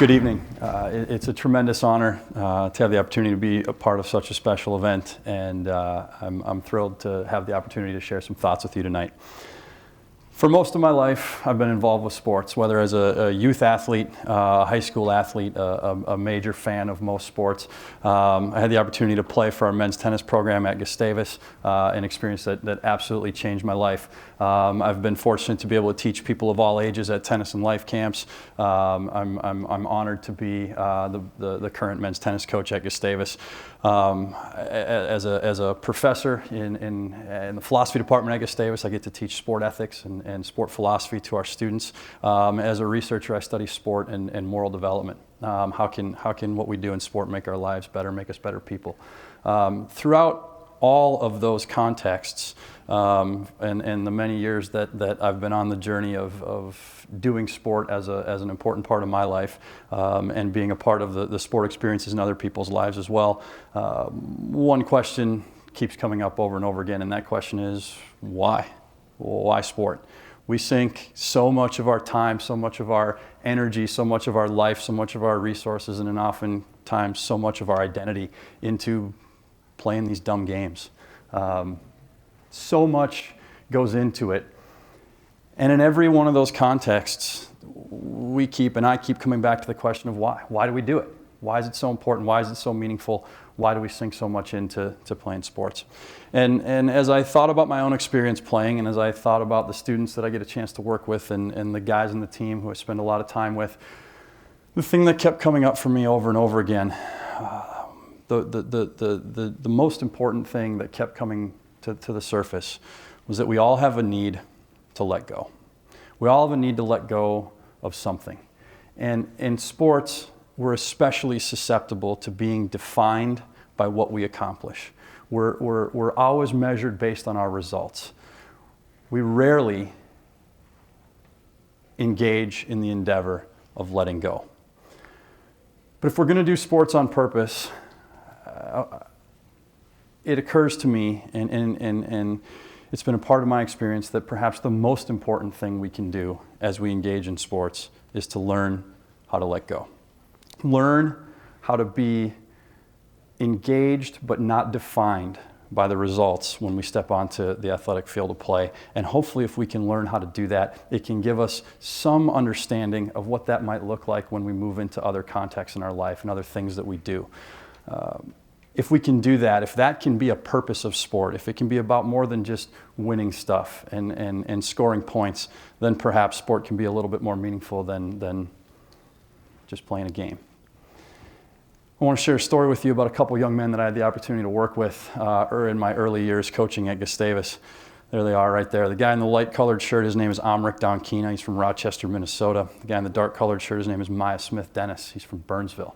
Good evening. It's a tremendous honor to have the opportunity to be a part of such a special event, and I'm thrilled to have the opportunity to share some thoughts with you tonight. For most of my life, I've been involved with sports, whether as a youth athlete, a high school athlete, a major fan of most sports. I had the opportunity to play for our men's tennis program at Gustavus, an experience that absolutely changed my life. I've been fortunate to be able to teach people of all ages at tennis and life camps. I'm honored to be the current men's tennis coach at Gustavus. As a professor in the philosophy department at Gustavus, I get to teach sport ethics and sport philosophy to our students. As a researcher, I study sport and moral development. How can what we do in sport make our lives better, make us better people? Throughout all of those contexts, and the many years that I've been on the journey of doing sport as an important part of my life, and being a part of the sport experiences in other people's lives as well, one question keeps coming up over and over again, and that question is, why? Why sport? We sink so much of our time, so much of our energy, so much of our life, so much of our resources, and oftentimes so much of our identity into playing these dumb games. So much goes into it. And in every one of those contexts, I keep coming back to the question of why. Why do we do it? Why is it so important? Why is it so meaningful? Why do we sink so much into playing sports? And as I thought about my own experience playing, and as I thought about the students that I get a chance to work with, and the guys in the team who I spend a lot of time with, the thing that kept coming up for me over and over again, the most important thing that kept coming to the surface was that we all have a need to let go. We all have a need to let go of something. And in sports, we're especially susceptible to being defined by what we accomplish. We're always measured based on our results. We rarely engage in the endeavor of letting go. But if we're going to do sports on purpose, it occurs to me, and it's been a part of my experience, that perhaps the most important thing we can do as we engage in sports is to learn how to let go. Learn how to be engaged but not defined by the results when we step onto the athletic field of play. And hopefully, if we can learn how to do that, it can give us some understanding of what that might look like when we move into other contexts in our life and other things that we do. If we can do that, if that can be a purpose of sport, if it can be about more than just winning stuff and scoring points, then perhaps sport can be a little bit more meaningful than just playing a game. I want to share a story with you about a couple young men that I had the opportunity to work with in my early years coaching at Gustavus. There they are right there. The guy in the light-colored shirt, his name is Emory University. He's from Rochester, Minnesota. The guy in the dark-colored shirt, his name is Maya Smith Dennis. He's from Burnsville.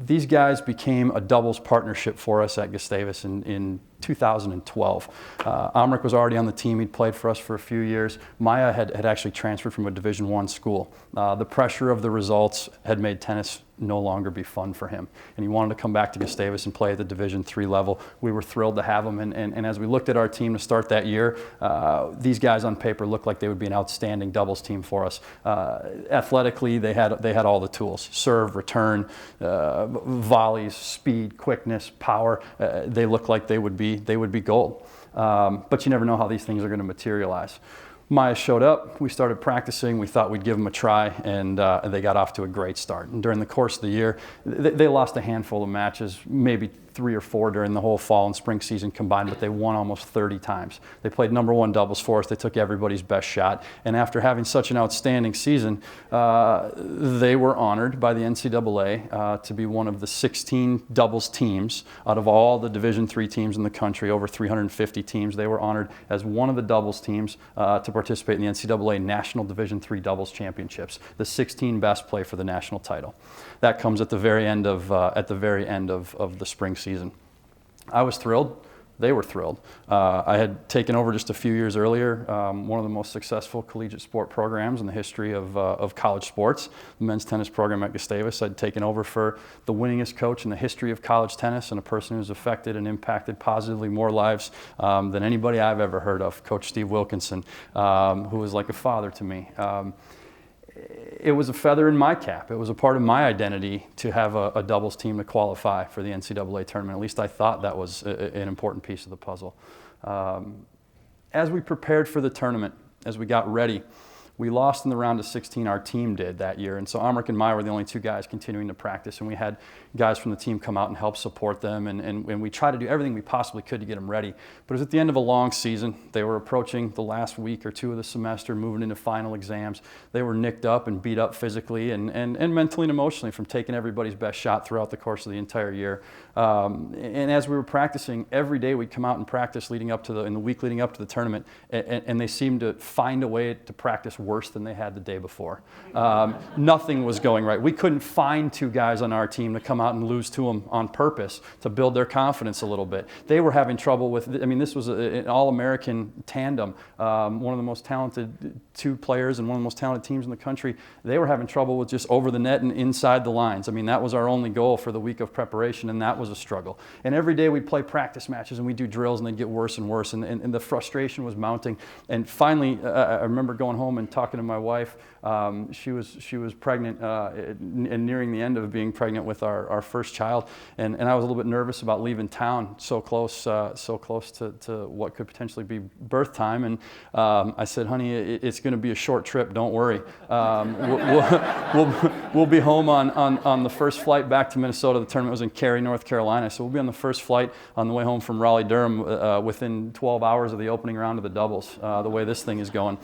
These guys became a doubles partnership for us at Gustavus in 2012. Amrik was already on the team. He'd played for us for a few years. Maya had actually transferred from a Division I school. The pressure of the results had made tennis no longer be fun for him, and he wanted to come back to Gustavus and play at the Division III level. We were thrilled to have him, and as we looked at our team to start that year, these guys on paper looked like they would be an outstanding doubles team for us. Athletically, they had all the tools: serve, return, volleys, speed, quickness, power. They looked like they would be gold. But you never know how these things are going to materialize. Maya showed up, we started practicing, we thought we'd give them a try, and they got off to a great start. And during the course of the year, they lost a handful of matches, maybe 3 or 4 during the whole fall and spring season combined, but they won almost 30 times. They played #1 doubles for us, they took everybody's best shot, and after having such an outstanding season, they were honored by the NCAA to be one of the 16 doubles teams out of all the Division III teams in the country, over 350 teams. They were honored as one of the doubles teams to participate in the NCAA National Division III Doubles Championships. The 16 best play for the national title. That comes at the very end of the spring season. I was thrilled. They were thrilled. I had taken over just a few years earlier one of the most successful collegiate sport programs in the history of college sports, the men's tennis program at Gustavus. I'd taken over for the winningest coach in the history of college tennis and a person who's affected and impacted positively more lives than anybody I've ever heard of, Coach Steve Wilkinson, who was like a father to me. it was a feather in my cap. It was a part of my identity to have a doubles team to qualify for the NCAA tournament. At least I thought that was an important piece of the puzzle. As we prepared for the tournament, as we got ready, we lost in the round of 16, our team did that year. And so Amrik and Maya were the only two guys continuing to practice. And we had guys from the team come out and help support them. And we tried to do everything we possibly could to get them ready. But it was at the end of a long season. They were approaching the last week or two of the semester, moving into final exams. They were nicked up and beat up physically and mentally and emotionally from taking everybody's best shot throughout the course of the entire year. And as we were practicing, every day we'd come out and practice in the week leading up to the tournament. And they seemed to find a way to practice worse than they had the day before. Nothing was going right. We couldn't find two guys on our team to come out and lose to them on purpose to build their confidence a little bit. They were having trouble with, this was an all-American tandem, one of the most talented two players and one of the most talented teams in the country. They were having trouble with just over the net and inside the lines. That was our only goal for the week of preparation, and that was a struggle. And every day we'd play practice matches and we'd do drills and they'd get worse and worse, and the frustration was mounting. And finally, I remember going home and talking to my wife. She was pregnant and nearing the end of being pregnant with our first child, and I was a little bit nervous about leaving town so close to what could potentially be birth time. And I said, honey, it's going to be a short trip. Don't worry. We'll be home on the first flight back to Minnesota. The tournament was in Cary, North Carolina, so we'll be on the first flight on the way home from Raleigh-Durham within 12 hours of the opening round of the doubles. The way this thing is going.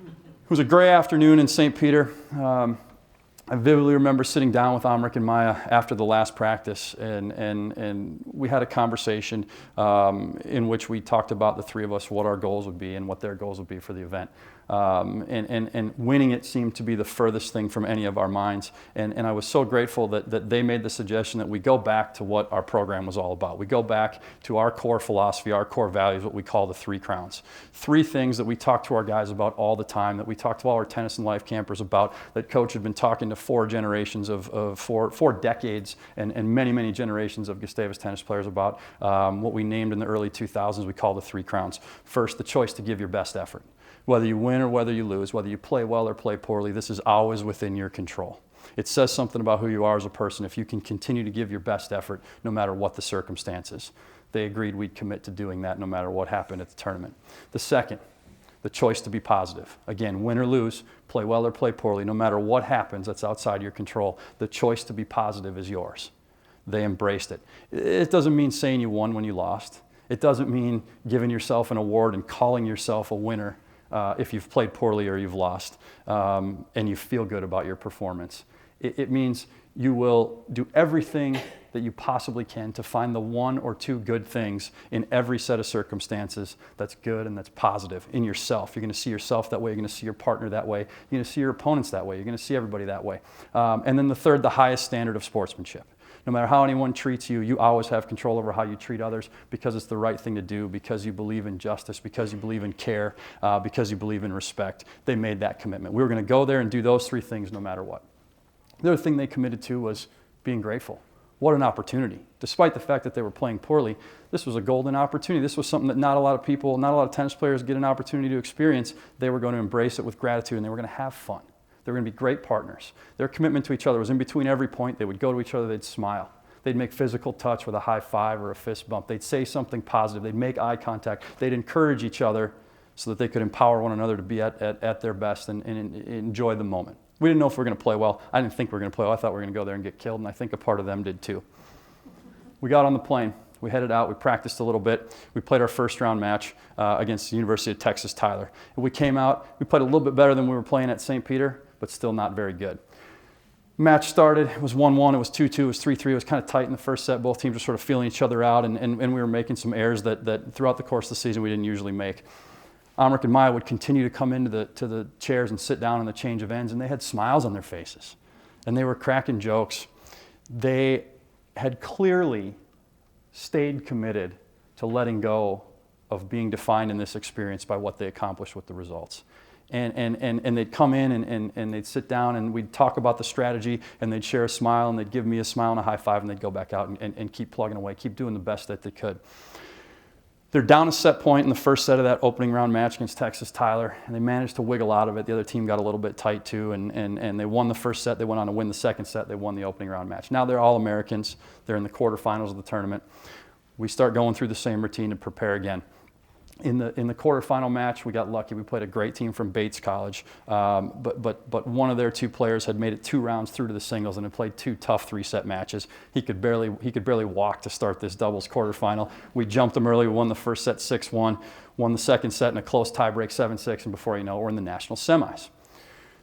It was a gray afternoon in St. Peter. I vividly remember sitting down with Amrik and Maya after the last practice, and we had a conversation in which we talked about, the three of us, what our goals would be and what their goals would be for the event. And winning it seemed to be the furthest thing from any of our minds. And I was so grateful that they made the suggestion that we go back to what our program was all about. We go back to our core philosophy, our core values, what we call the 3 crowns. 3 things that we talk to our guys about all the time, that we talk to all our tennis and life campers about, that Coach had been talking to 4 generations of 4 decades and many, many generations of Gustavus tennis players about. What we named in the early 2000s, we call the 3 crowns. First, the choice to give your best effort. Whether you win or whether you lose, whether you play well or play poorly, this is always within your control. It says something about who you are as a person if you can continue to give your best effort no matter what the circumstances. They agreed we'd commit to doing that no matter what happened at the tournament. The second, the choice to be positive. Again, win or lose, play well or play poorly, no matter what happens that's outside your control, the choice to be positive is yours. They embraced it. It doesn't mean saying you won when you lost. It doesn't mean giving yourself an award and calling yourself a winner if you've played poorly or you've lost and you feel good about your performance. It means you will do everything that you possibly can to find the 1 or 2 good things in every set of circumstances that's good and that's positive in yourself. You're going to see yourself that way. You're going to see your partner that way. You're going to see your opponents that way. You're going to see everybody that way. And then the third, the highest standard of sportsmanship. No matter how anyone treats you, you always have control over how you treat others because it's the right thing to do, because you believe in justice, because you believe in care, because you believe in respect. They made that commitment. We were going to go there and do those 3 things no matter what. The other thing they committed to was being grateful. What an opportunity. Despite the fact that they were playing poorly, this was a golden opportunity. This was something that not a lot of people, not a lot of tennis players get an opportunity to experience. They were going to embrace it with gratitude and they were going to have fun. They were going to be great partners. Their commitment to each other was in between every point. They would go to each other, they'd smile. They'd make physical touch with a high five or a fist bump. They'd say something positive. They'd make eye contact. They'd encourage each other so that they could empower one another to be at their best and enjoy the moment. We didn't know if we were going to play well. I didn't think we were going to play well. I thought we were going to go there and get killed, and I think a part of them did too. We got on the plane. We headed out. We practiced a little bit. We played our first round match against the University of Texas Tyler. And we came out. We played a little bit better than we were playing at St. Peter, but still not very good. Match started. It was 1-1. It was 2-2. It was 3-3. It was kind of tight in the first set. Both teams were sort of feeling each other out, and we were making some errors that throughout the course of the season we didn't usually make. Amrik and Maya would continue to come into the chairs and sit down on the change of ends, and they had smiles on their faces, and they were cracking jokes. They had clearly stayed committed to letting go of being defined in this experience by what they accomplished with the results. And they'd come in and they'd sit down and we'd talk about the strategy and they'd share a smile and they'd give me a smile and a high five and they'd go back out and keep plugging away, keep doing the best that they could. We got on the plane. We headed out. We practiced a little bit. We played our first round match against the University of Texas Tyler. And we came out. We played a little bit better than we were playing at St. Peter, but still not very good. Match started. It was 1-1. It was 2-2. It was 3-3. It was kind of tight in the first set. Both teams were sort of feeling each other out, and we were making some errors that throughout the course of the season we didn't usually make. Amrik and Maya would continue to come into the chairs and sit down on the change of ends, and they were cracking jokes. They had clearly stayed committed to letting go of being defined in this experience by what they accomplished with the results. And They're down a set point in the first set of that opening round match against Texas Tyler, and they managed to wiggle out of it. The other team got a little bit tight too, and they won the first set. They went on to win the second set. They won the opening round match. Now they're all Americans. They're in the quarterfinals of the tournament. We start going through the same routine to prepare again. In the quarterfinal match, we got lucky. We played a great team from Bates College, but one of their two players had made it 2 rounds through to the singles and had played 2 tough 3-set matches. He could barely walk to start this doubles quarterfinal. We jumped him early. We won the first set 6-1, won the second set in a close tiebreak 7-6, and before you know it, we're in the national semis.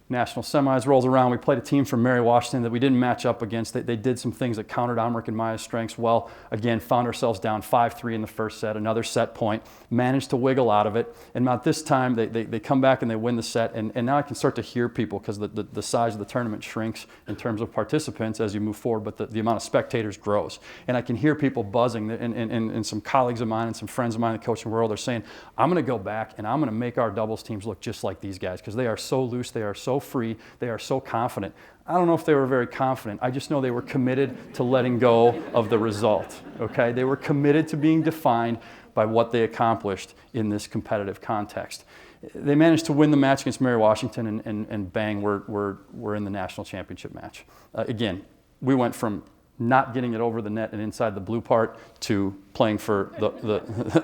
National semis rolls around. We played a team from Mary Washington that we didn't match up against. They did some things that countered Omrick and Maya's strengths well. Again, found ourselves down 5-3 in the first set, another set point, managed to wiggle out of it. And about this time, they come back and they win the set. And now I can start to hear people because the size of the tournament shrinks in terms of participants as you move forward, but the amount of spectators grows. And I can hear people buzzing, and some colleagues of mine and some friends of mine in the coaching world are saying, I'm going to go back and I'm going to make our doubles teams look just like these guys because they are so loose, they are so free, they are so confident. I don't know if they were very confident. I just know they were committed to letting go of the result, okay? They were committed to being defined by what they accomplished in this competitive context. They managed to win the match against Mary Washington, and bang, we're in the national championship match. Again, we went from not getting it over the net and inside the blue part to playing for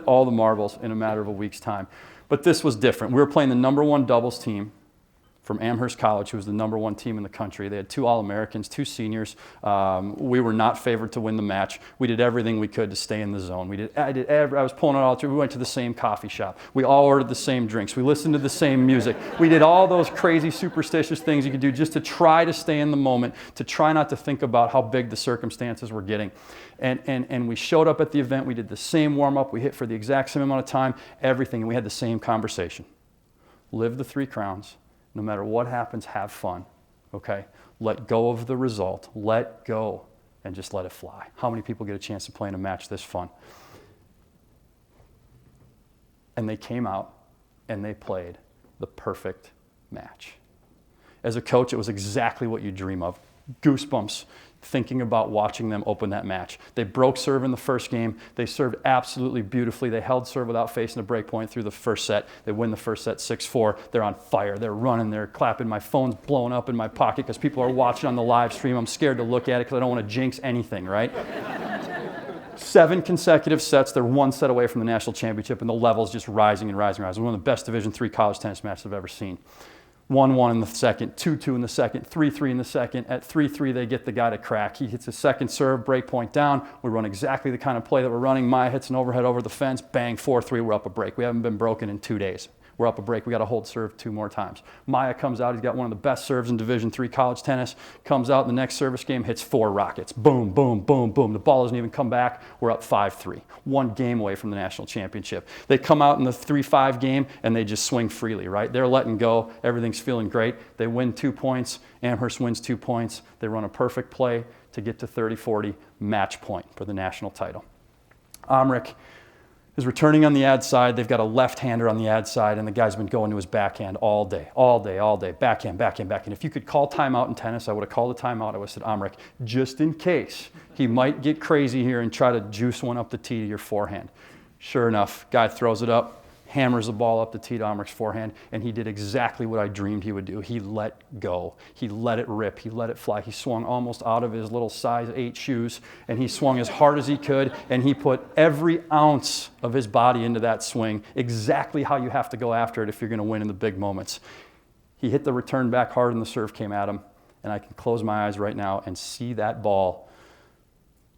all the marbles in a matter of a week's time. But this was different. We were playing the #1 doubles team from Amherst College, who was the #1 team in the country. They had 2 All-Americans, 2 seniors. We were not favored to win the match. We did everything we could to stay in the zone. I was pulling it all through. We went to the same coffee shop. We all ordered the same drinks. We listened to the same music. We did all those crazy superstitious things you could do just to try to stay in the moment, to try not to think about how big the circumstances were getting. And we showed up at the event. We did the same warm-up. We hit for the exact same amount of time, everything. And we had the same conversation. Live the 3 crowns. No matter what happens, have fun, okay? Let go of the result. Let go and just let it fly. How many people get a chance to play in a match this fun? And they came out and they played the perfect match. As a coach, it was exactly what you dream of. Goosebumps thinking about watching them open that match. They broke serve in the first game. They served absolutely beautifully. They held serve without facing a break point through the first set. They win the first set 6-4. They're on fire. They're running. They're clapping. My phone's blowing up in my pocket because people are watching on the live stream. I'm scared to look at it because I don't want to jinx anything, right? 7 consecutive sets. They're 1 set away from the national championship, and the level's just rising and rising and rising. One of the best Division III college tennis matches I've ever seen. 1-1 in the second, 2-2 in the second, 3-3 in the second. At 3-3, they get the guy to crack. He hits a second serve, break point down. We run exactly the kind of play that we're running. Maya hits an overhead over the fence. Bang, 4-3, we're up a break. We haven't been broken in 2 days. We're up a break. We got to hold serve 2 more times. Maya comes out. He's got one of the best serves in Division III college tennis. Comes out in the next service game, hits 4 rockets. Boom, boom, boom, boom. The ball doesn't even come back. We're up 5-3. 1 game away from the national championship. They come out in the 3-5 game, and they just swing freely, right? They're letting go. Everything's feeling great. They win 2 points. Amherst wins 2 points. They run a perfect play to get to 30-40, match point for the national title. Omrick is returning on the ad side. They've got a left-hander on the ad side, and the guy's been going to his backhand all day. Backhand, backhand, backhand. If you could call timeout in tennis, I would have called a timeout. I would have said, Omrick, just in case he might get crazy here and try to juice one up the tee to your forehand. Sure enough, guy throws it up, hammers the ball up the tee to Omrick's forehand, and he did exactly what I dreamed he would do. He let go. He let it rip. He let it fly. He swung almost out of his little size 8 shoes, and he swung as hard as he could, and he put every ounce of his body into that swing, exactly how you have to go after it if you're going to win in the big moments. He hit the return back hard, and the serve came at him, and I can close my eyes right now and see that ball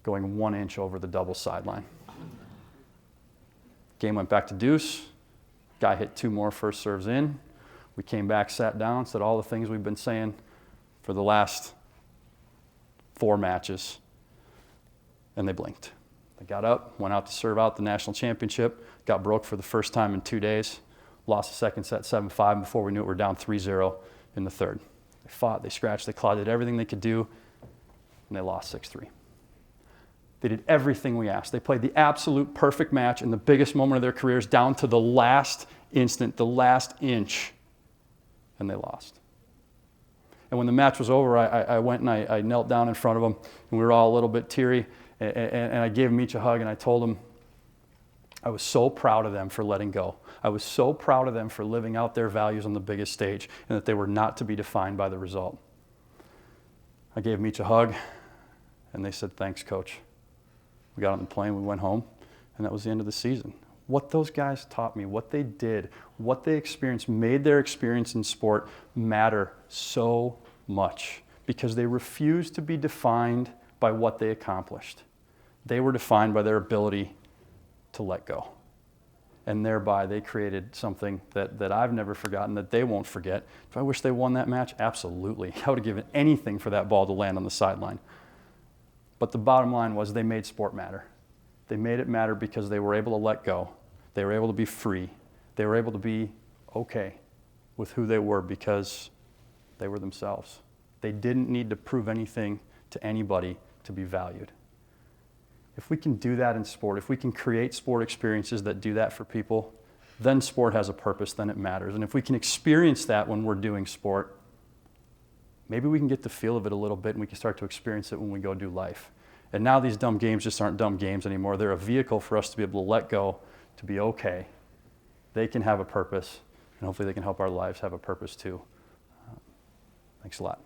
going 1 inch over the double sideline. Game went back to deuce. Guy hit 2 more first serves in. We came back, sat down, said all the things we've been saying for the last 4 matches, and they blinked. They got up, went out to serve out the national championship, got broke for the first time in 2 days, lost the second set 7-5, and before we knew it, we were down 3-0 in the third. They fought, they scratched, they clawed, did everything they could do, and they lost 6-3. They did everything we asked. They played the absolute perfect match in the biggest moment of their careers down to the last instant, the last inch, and they lost. And when the match was over, I went and I knelt down in front of them, and we were all a little bit teary, and I gave them each a hug, and I told them, I was so proud of them for letting go. I was so proud of them for living out their values on the biggest stage and that they were not to be defined by the result. I gave them each a hug and they said, "Thanks, coach." We got on the plane, we went home, and that was the end of the season. What those guys taught me, what they did, what they experienced, made their experience in sport matter so much because they refused to be defined by what they accomplished. They were defined by their ability to let go. And thereby they created something that I've never forgotten, that they won't forget. Do I wish they won that match? Absolutely. I would have given anything for that ball to land on the sideline. But the bottom line was they made sport matter. They made it matter because they were able to let go. They were able to be free. They were able to be okay with who they were because they were themselves. They didn't need to prove anything to anybody to be valued. If we can do that in sport, if we can create sport experiences that do that for people, then sport has a purpose, then it matters. And if we can experience that when we're doing sport, maybe we can get the feel of it a little bit and we can start to experience it when we go do life. And now these dumb games just aren't dumb games anymore. They're a vehicle for us to be able to let go, to be okay. They can have a purpose, and hopefully they can help our lives have a purpose too. Thanks a lot.